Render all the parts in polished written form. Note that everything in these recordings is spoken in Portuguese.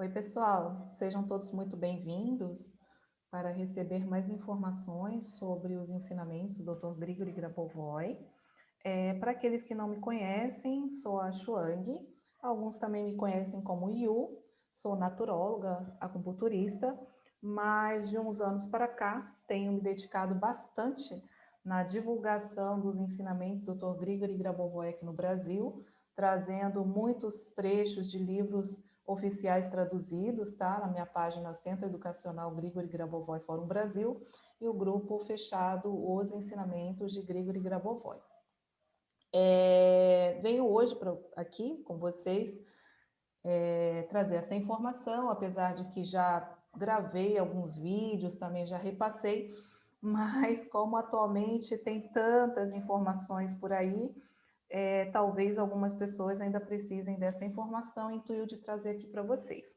Oi, pessoal, sejam todos muito bem-vindos para receber mais informações sobre os ensinamentos do Dr. Grigori Grabovoi. Para aqueles que não me conhecem, sou a Chuang, alguns também me conhecem como Yu, sou naturóloga, acupunturista, mas de uns anos para cá tenho me dedicado bastante na divulgação dos ensinamentos do Dr. Grigori Grabovoi aqui no Brasil, trazendo muitos trechos de livros oficiais traduzidos, tá? Na minha página Centro Educacional Grigori Grabovoi Fórum Brasil e o grupo fechado Os Ensinamentos de Grigori Grabovoi. Venho hoje aqui com vocês trazer essa informação, apesar de que já gravei alguns vídeos, também já repassei, mas como atualmente tem tantas informações por aí, talvez algumas pessoas ainda precisem dessa informação, intuiu de trazer aqui para vocês.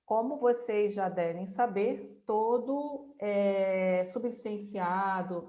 Como vocês já devem saber, todo sublicenciado,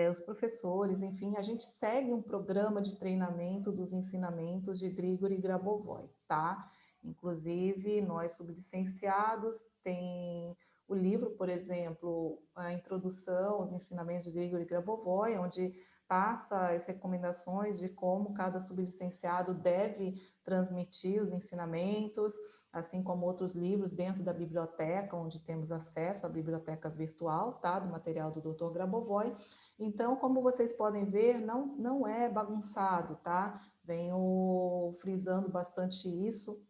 os professores, enfim, a gente segue um programa de treinamento dos ensinamentos de Grigori Grabovoi, tá? Inclusive, nós sublicenciados tem o livro, por exemplo, a introdução aos ensinamentos de Grigori Grabovoi, onde passa as recomendações de como cada sublicenciado deve transmitir os ensinamentos, assim como outros livros dentro da biblioteca, onde temos acesso à biblioteca virtual, tá, do material do Dr. Grabovoi. Então, como vocês podem ver, não é bagunçado, tá? Venho frisando bastante isso.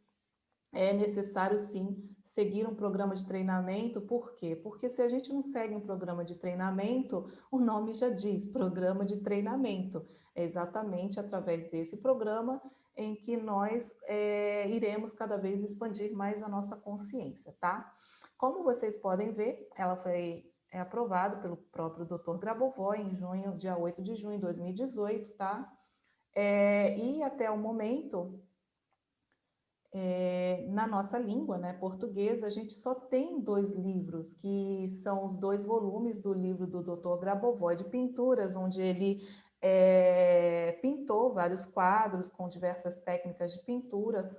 É necessário, sim, seguir um programa de treinamento. Por quê? Porque se a gente não segue um programa de treinamento, o nome já diz, programa de treinamento. É exatamente através desse programa em que nós iremos cada vez expandir mais a nossa consciência, tá? Como vocês podem ver, ela foi aprovada pelo próprio Dr. Grabovoi em junho, dia 8 de junho de 2018, tá? E até o momento, na nossa língua, né, portuguesa, a gente só tem 2 livros, que são os 2 volumes do livro do Dr. Grabovoi de pinturas, onde ele pintou vários quadros com diversas técnicas de pintura.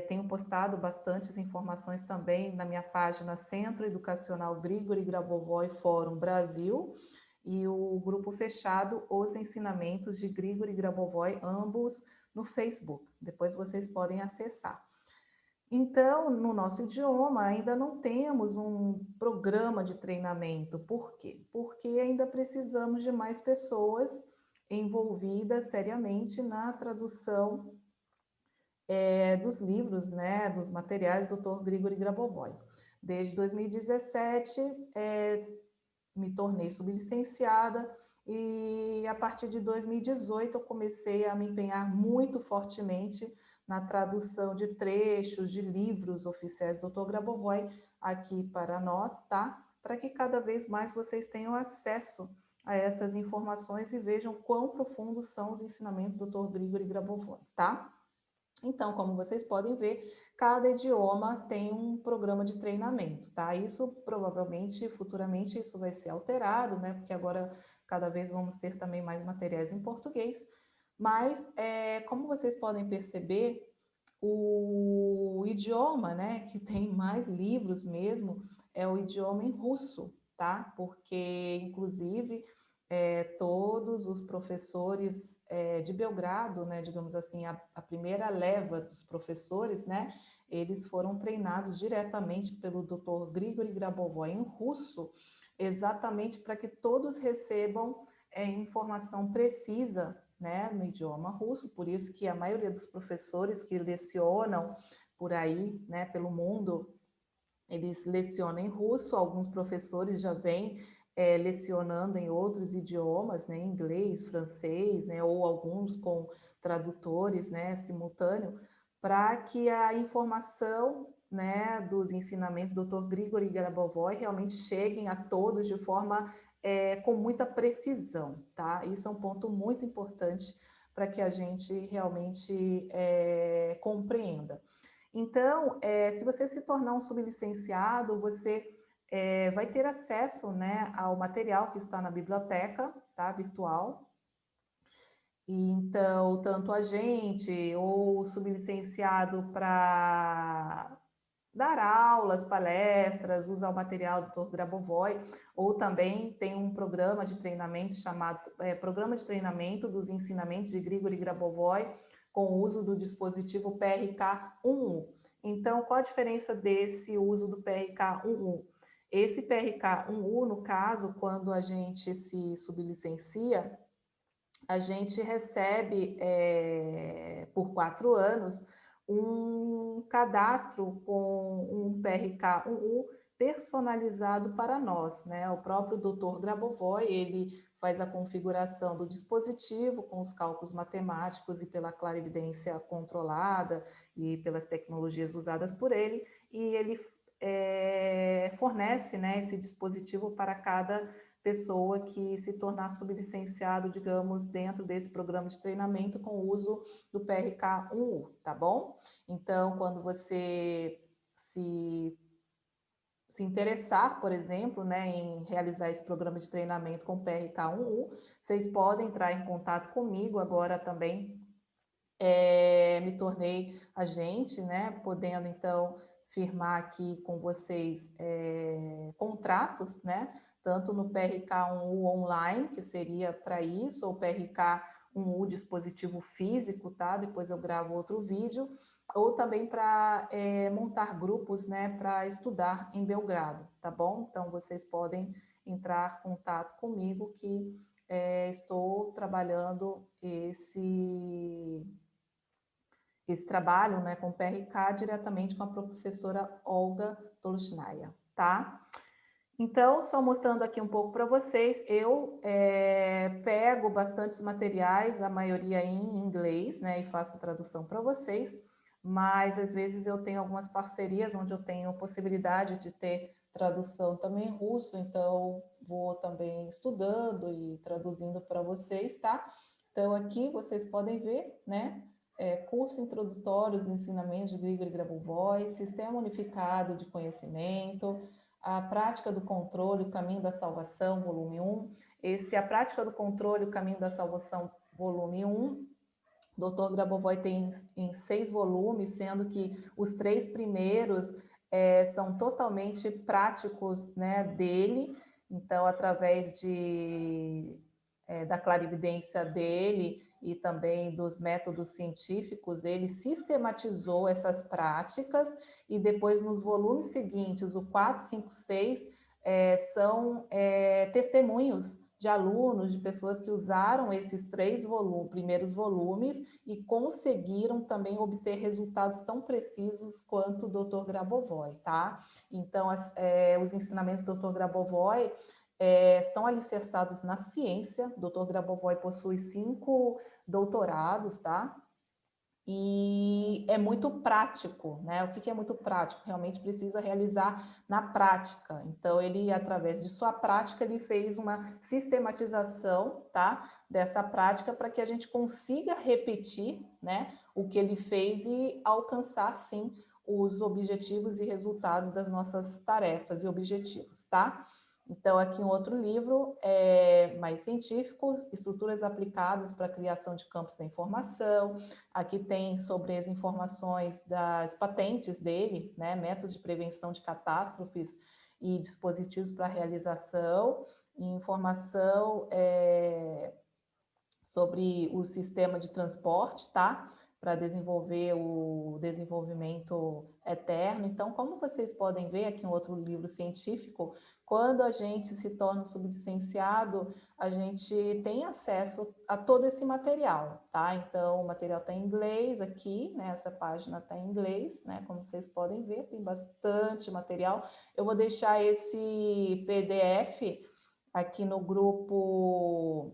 Tenho postado bastantes informações também na minha página Centro Educacional Grigori Grabovoi Fórum Brasil e o grupo fechado Os Ensinamentos de Grigori Grabovoi, ambos no Facebook. Depois vocês podem acessar. Então, no nosso idioma, ainda não temos um programa de treinamento. Por quê? Porque ainda precisamos de mais pessoas envolvidas seriamente na tradução dos livros, né, dos materiais do Dr. Grigori Grabovoi. Desde 2017, me tornei sublicenciada e a partir de 2018 eu comecei a me empenhar muito fortemente na tradução de trechos de livros oficiais do Dr. Grabovoi aqui para nós, tá? Para que cada vez mais vocês tenham acesso a essas informações e vejam quão profundos são os ensinamentos do Dr. Grigori Grabovoi, tá? Então, como vocês podem ver, cada idioma tem um programa de treinamento, tá? Isso provavelmente, futuramente, isso vai ser alterado, né? Porque agora cada vez vamos ter também mais materiais em português. Mas, como vocês podem perceber, o idioma, né, que tem mais livros mesmo, é o idioma em russo, tá? Porque, inclusive, todos os professores de Belgrado, né, digamos assim, a primeira leva dos professores, né, eles foram treinados diretamente pelo Dr. Grigori Grabovoi em russo, exatamente para que todos recebam informação precisa, né, no idioma russo. Por isso que a maioria dos professores que lecionam por aí, né, pelo mundo, eles lecionam em russo. Alguns professores já vêm lecionando em outros idiomas, né, inglês, francês, né, ou alguns com tradutores, né, simultâneo, para que a informação, né, dos ensinamentos do Dr. Grigori Grabovoi realmente cheguem a todos de forma com muita precisão, tá? Isso é um ponto muito importante para que a gente realmente compreenda. Então, se você se tornar um sublicenciado, você vai ter acesso, né, ao material que está na biblioteca, tá, virtual. E, então, tanto a gente ou o sublicenciado para dar aulas, palestras, usar o material do Dr. Grabovoi, ou também tem um programa de treinamento chamado Programa de Treinamento dos Ensinamentos de Grigori Grabovoi, com o uso do dispositivo PRK-11. Então, qual a diferença desse uso do PRK-11? Esse PRK-11, no caso, quando a gente se sublicencia, a gente recebe, por 4 anos, um cadastro com um PRK-11 personalizado para nós, né? O próprio Dr. Grabovoi, ele faz a configuração do dispositivo com os cálculos matemáticos e pela clarividência controlada e pelas tecnologias usadas por ele, e ele fornece, né, esse dispositivo para cada pessoa que se tornar sublicenciado, digamos, dentro desse programa de treinamento com o uso do PRK-11, tá bom? Então, quando você se interessar, por exemplo, né, em realizar esse programa de treinamento com PRK-11, vocês podem entrar em contato comigo. Agora também me tornei agente, né, podendo então firmar aqui com vocês contratos, né, tanto no PRK-11 online, que seria para isso, ou PRK-11 dispositivo físico, tá? Depois eu gravo outro vídeo, ou também para montar grupos, né, para estudar em Belgrado, tá bom? Então vocês podem entrar em contato comigo que estou trabalhando esse trabalho, né, com PRK diretamente com a professora Olga Toloshnaya, tá? Então, só mostrando aqui um pouco para vocês, eu pego bastantes materiais, a maioria em inglês, né, e faço tradução para vocês, mas às vezes eu tenho algumas parcerias onde eu tenho possibilidade de ter tradução também em russo, então vou também estudando e traduzindo para vocês, tá? Então, aqui vocês podem ver, né, curso introdutório dos ensinamentos de Grigori Grabovoi, Sistema Unificado de Conhecimento, a prática do controle, o caminho da salvação, volume 1. A prática do controle, o caminho da salvação, volume 1. Dr. Grabovoi tem em 6 volumes, sendo que os 3 primeiros são totalmente práticos, né, dele. Então, através da clarividência dele e também dos métodos científicos, ele sistematizou essas práticas, e depois nos volumes seguintes, o 4, 5, 6, são testemunhos de alunos, de pessoas que usaram esses 3 primeiros volumes e conseguiram também obter resultados tão precisos quanto o Dr. Grabovoi, tá? Então, os ensinamentos do Dr. Grabovoi são alicerçados na ciência. O Dr. Grabovoi possui 5 doutorados, tá? E é muito prático, né? O que é muito prático? Realmente precisa realizar na prática. Então, ele, através de sua prática, ele fez uma sistematização, tá? Dessa prática para que a gente consiga repetir, né? O que ele fez e alcançar, sim, os objetivos e resultados das nossas tarefas e objetivos, tá? Então, aqui um outro livro mais científico, Estruturas Aplicadas para a Criação de Campos da Informação. Aqui tem sobre as informações das patentes dele, né, métodos de prevenção de catástrofes e dispositivos para realização, e informação sobre o sistema de transporte, tá? Para desenvolver o desenvolvimento eterno. Então, como vocês podem ver aqui em outro livro científico, quando a gente se torna sublicenciado, a gente tem acesso a todo esse material, tá? Então, o material está em inglês aqui, né? Essa página está em inglês, né? Como vocês podem ver, tem bastante material. Eu vou deixar esse PDF aqui no grupo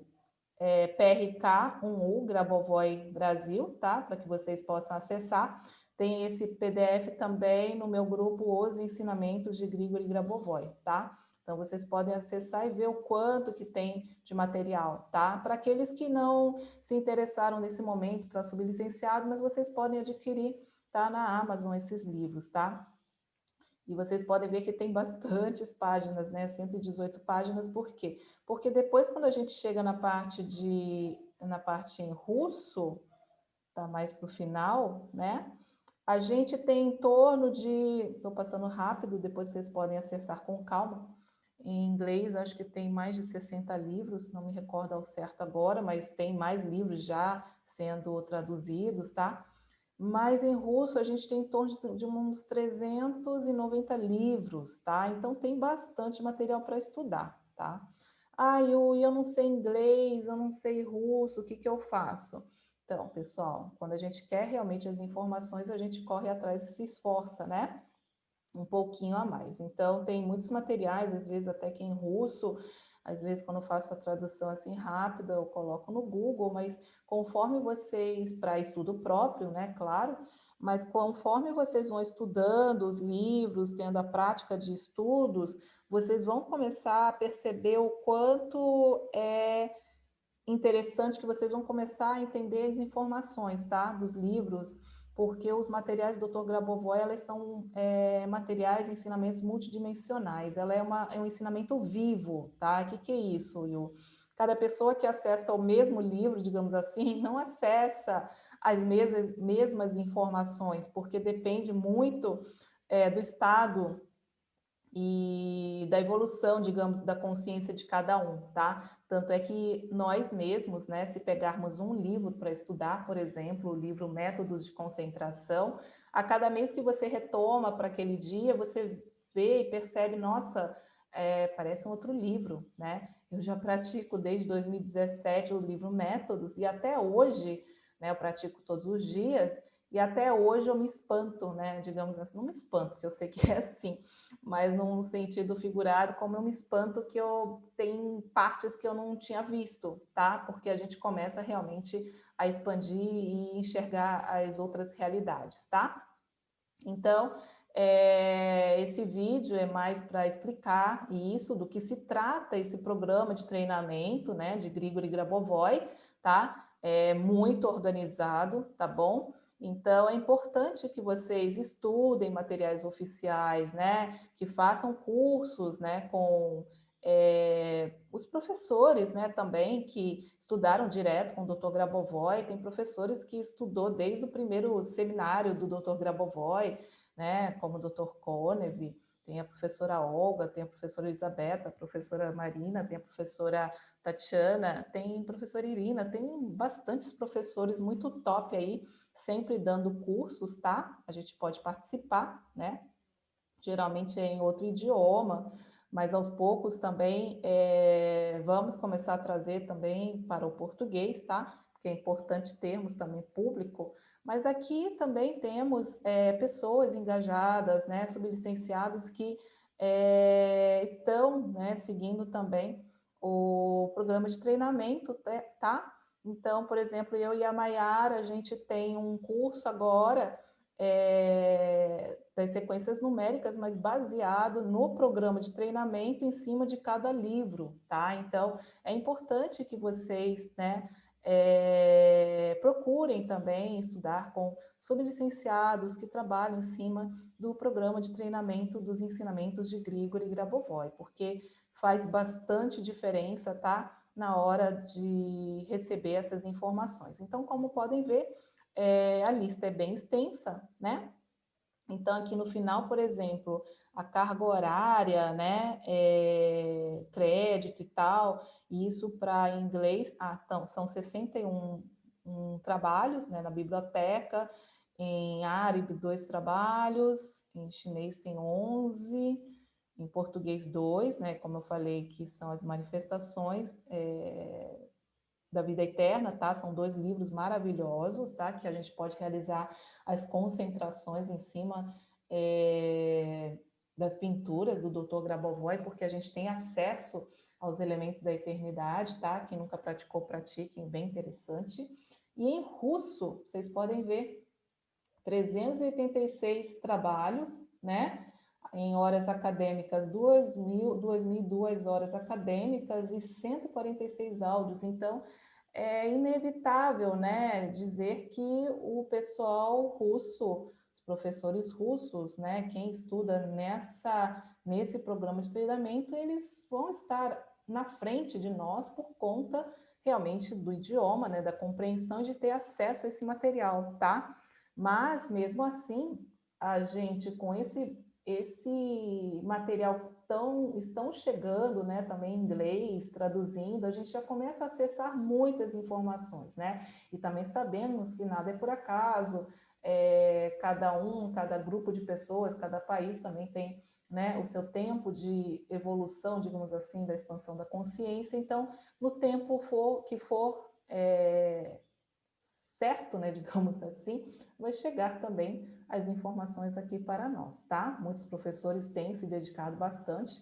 PRK-11U, Grabovoi Brasil, tá? Para que vocês possam acessar. Tem esse PDF também no meu grupo Os Ensinamentos de Grigori Grabovoi, tá? Então, vocês podem acessar e ver o quanto que tem de material, tá? Para aqueles que não se interessaram nesse momento para sublicenciado, mas vocês podem adquirir, tá? Na Amazon esses livros, tá? E vocês podem ver que tem bastantes páginas, né? 118 páginas, por quê? Porque depois, quando a gente chega na parte em russo, tá mais para o final, né? A gente tem em torno de, estou passando rápido, depois vocês podem acessar com calma. Em inglês, acho que tem mais de 60 livros, não me recordo ao certo agora, mas tem mais livros já sendo traduzidos, tá? Mas em russo a gente tem em torno de uns 390 livros, tá? Então tem bastante material para estudar, tá? Ah, eu não sei inglês, eu não sei russo, o que que eu faço? Então, pessoal, quando a gente quer realmente as informações, a gente corre atrás e se esforça, né? Um pouquinho a mais. Então, tem muitos materiais, às vezes até que em russo, às vezes quando eu faço a tradução assim rápida, eu coloco no Google, mas conforme vocês, para estudo próprio, né, claro, mas conforme vocês vão estudando os livros, tendo a prática de estudos, vocês vão começar a perceber o quanto é interessante que vocês vão começar a entender as informações, tá? Dos livros, porque os materiais do Dr. Grabovoi, elas são materiais, ensinamentos multidimensionais. Ela é um ensinamento vivo, tá? O que é isso, Will? Cada pessoa que acessa o mesmo livro, digamos assim, não acessa as mesmas informações, porque depende muito do estado e da evolução, digamos, da consciência de cada um, tá? Tanto é que nós mesmos, né, se pegarmos um livro para estudar, por exemplo, o livro Métodos de Concentração, a cada mês que você retoma para aquele dia, você vê e percebe, nossa, parece um outro livro, né? Eu já pratico desde 2017 o livro Métodos e até hoje, né, eu pratico todos os dias e até hoje eu me espanto, né? Digamos assim, não me espanto, porque eu sei que é assim, mas num sentido figurado, como eu me espanto que eu tenho partes que eu não tinha visto, tá? Porque a gente começa realmente a expandir e enxergar as outras realidades, tá? Então, esse vídeo é mais para explicar isso, do que se trata esse programa de treinamento, né, de Grigori Grabovoi, tá? É muito organizado, tá bom? Então, é importante que vocês estudem materiais oficiais, né, que façam cursos, né, com os professores, né, também, que estudaram direto com o Dr. Grabovoi, tem professores que estudou desde o primeiro seminário do Dr. Grabovoi, né, como o Dr. Konev, tem a professora Olga, tem a professora Elisabetta, a professora Marina, tem a professora Tatiana, tem a professora Irina, tem bastantes professores muito top aí, sempre dando cursos, tá? A gente pode participar, né? Geralmente é em outro idioma, mas aos poucos também vamos começar a trazer também para o português, tá? Porque é importante termos também público, mas aqui também temos pessoas engajadas, né, sublicenciados que estão, né, seguindo também o programa de treinamento, tá? Então, por exemplo, eu e a Maiara, a gente tem um curso agora das sequências numéricas, mas baseado no programa de treinamento em cima de cada livro, tá? Então, é importante que vocês, né, procurem também estudar com sublicenciados que trabalham em cima do programa de treinamento dos ensinamentos de Grigori Grabovoi, porque faz bastante diferença, tá? Na hora de receber essas informações. Então, como podem ver, a lista é bem extensa, né? Então, aqui no final, por exemplo, a carga horária, né, crédito e tal, e isso para inglês, então, são 61 trabalhos, né, na biblioteca, em árabe, 2 trabalhos, em chinês tem 11, em português 2, né, como eu falei, que são as manifestações da vida eterna, tá? São 2 livros maravilhosos, tá? Que a gente pode realizar as concentrações em cima das pinturas do Dr. Grabovoi, porque a gente tem acesso aos elementos da eternidade, tá? Quem nunca praticou, pratiquem, bem interessante. E em russo, vocês podem ver 386 trabalhos, né? Em horas acadêmicas, 2.002 horas acadêmicas e 146 áudios. Então, é inevitável, né, dizer que o pessoal russo, os professores russos, né, quem estuda nesse programa de treinamento, eles vão estar na frente de nós por conta realmente do idioma, né, da compreensão de ter acesso a esse material, tá? Mas, mesmo assim, a gente, com esse material que estão chegando, né, também em inglês, traduzindo, a gente já começa a acessar muitas informações, né? E também sabemos que nada é por acaso, cada grupo de pessoas, cada país também tem, né, o seu tempo de evolução, digamos assim, da expansão da consciência. Então, no tempo que for certo, né, digamos assim, vai chegar também as informações aqui para nós, tá? Muitos professores têm se dedicado bastante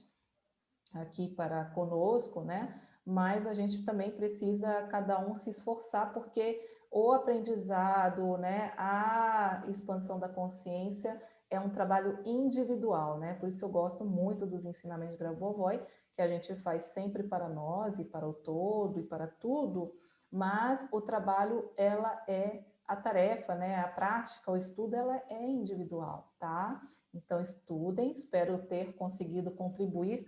aqui para conosco, né? Mas a gente também precisa cada um se esforçar, porque o aprendizado, né, a expansão da consciência é um trabalho individual, né? Por isso que eu gosto muito dos ensinamentos de Grabovoi, que a gente faz sempre para nós e para o todo e para tudo, mas o trabalho, ela é a tarefa, né? A prática, o estudo, ela é individual, tá? Então estudem, espero ter conseguido contribuir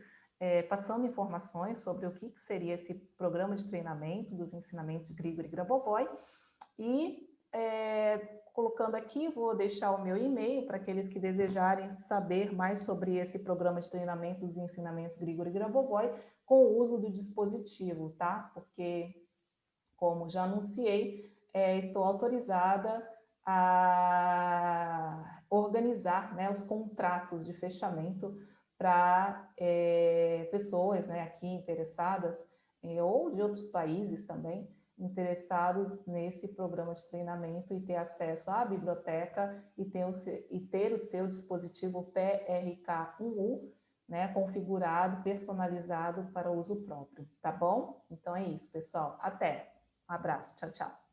passando informações sobre o que seria esse programa de treinamento dos ensinamentos de Grigori Grabovoi e colocando aqui, vou deixar o meu e-mail para aqueles que desejarem saber mais sobre esse programa de treinamento dos ensinamentos Grigori Grabovoi com o uso do dispositivo, tá? Porque, como já anunciei, estou autorizada a organizar, né, os contratos de fechamento para pessoas, né, aqui interessadas, ou de outros países também, interessados nesse programa de treinamento e ter acesso à biblioteca e ter o seu dispositivo PRK1U, né, configurado, personalizado para uso próprio, tá bom? Então é isso, pessoal. Até! Um abraço, tchau, tchau.